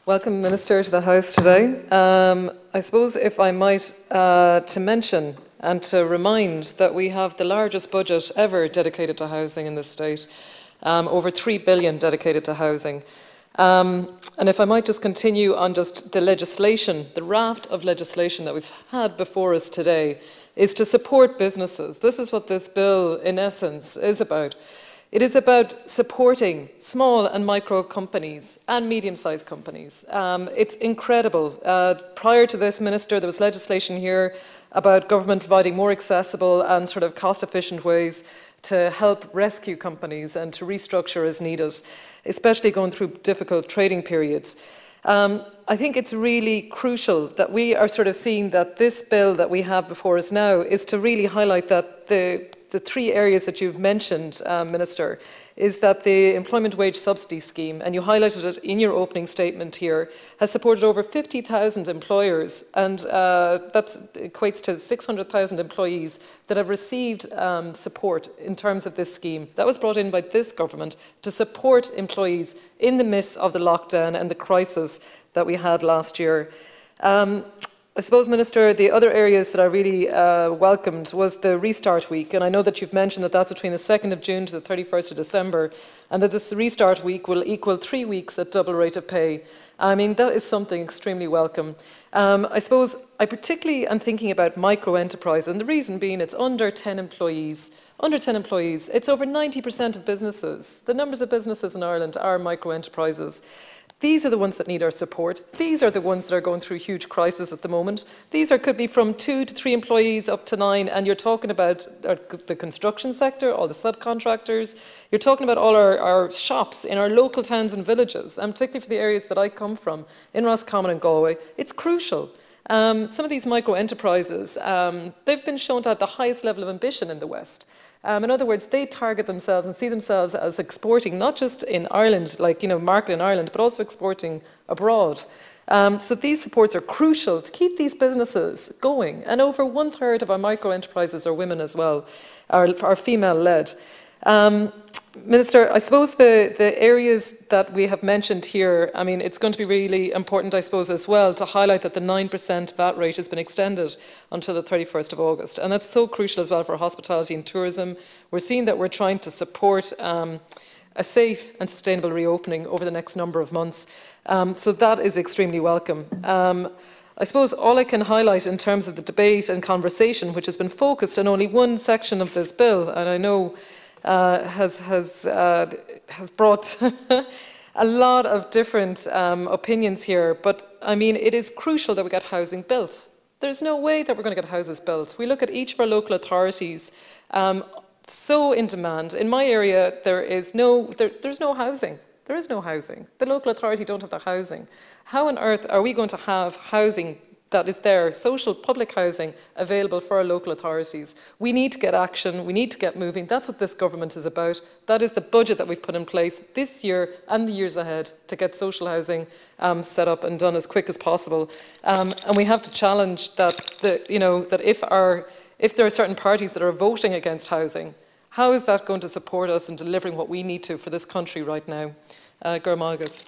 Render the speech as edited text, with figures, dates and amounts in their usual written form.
Welcome, Minister, to the House today. I suppose if I might to mention and to remind that we have the largest budget ever dedicated to housing in this state, over $3 billion dedicated to housing. And if I might just continue on just the legislation, the raft of legislation that we've had before us today is to support businesses. This is what this bill, in essence, is about. It is about supporting small and micro companies and medium-sized companies. It's incredible. Prior to this, Minister, there was legislation here about government providing more accessible and sort of cost-efficient ways to help rescue companies and to restructure as needed, especially going through difficult trading periods. I think it's really crucial that we are sort of seeing that this bill that we have before us now is to really highlight that the three areas that you've mentioned, Minister, is that the Employment Wage Subsidy Scheme, and you highlighted it in your opening statement here, has supported over 50,000 employers, and that equates to 600,000 employees that have received support in terms of this scheme. That was brought in by this government to support employees in the midst of the lockdown and the crisis that we had last year. I suppose, Minister, the other areas that I really welcomed was the Restart Week, and I know that you've mentioned that that's between the 2nd of June to the 31st of December, and that this Restart Week will equal 3 weeks at double rate of pay. I mean, that is something extremely welcome. I suppose I particularly am thinking about micro-enterprise, and the reason being it's under 10 employees. Under 10 employees, it's over 90% of businesses. The numbers of businesses in Ireland are micro-enterprises. These are the ones that need our support. These are the ones that are going through huge crisis at the moment. These could be from 2 to 3 employees up to 9, and you're talking about the construction sector, all the subcontractors. You're talking about all our shops in our local towns and villages, and particularly for the areas that I come from, in Roscommon and Galway. It's crucial. Some of these micro-enterprises, they've been shown to have the highest level of ambition in the West. In other words, they target themselves and see themselves as exporting, not just in Ireland, like, market in Ireland, but also exporting abroad. So these supports are crucial to keep these businesses going. And over 1/3 of our micro-enterprises are women as well, are female-led. Minister, I suppose the areas that we have mentioned here, I mean, it's going to be really important, I suppose, as well, to highlight that the 9% VAT rate has been extended until the 31st of August. And that's so crucial as well for hospitality and tourism. We're seeing that we're trying to support a safe and sustainable reopening over the next number of months. So that is extremely welcome. I suppose all I can highlight in terms of the debate and conversation, which has been focused on only one section of this bill, and I know has brought a lot of different opinions here, but I mean, it is crucial that we get housing built. There's no way that we're going to get houses built. We look at each of our local authorities, so in demand. In my area, there's no housing. There is no housing. The local authority don't have the housing. How on earth are we going to have housing that is there, social public housing, available for our local authorities? We need to get action, we need to get moving. That's what this government is about. That is the budget that we've put in place this year and the years ahead to get social housing set up and done as quick as possible. And we have to challenge that, that if there are certain parties that are voting against housing, how is that going to support us in delivering what we need to for this country right now? Gur Mágat.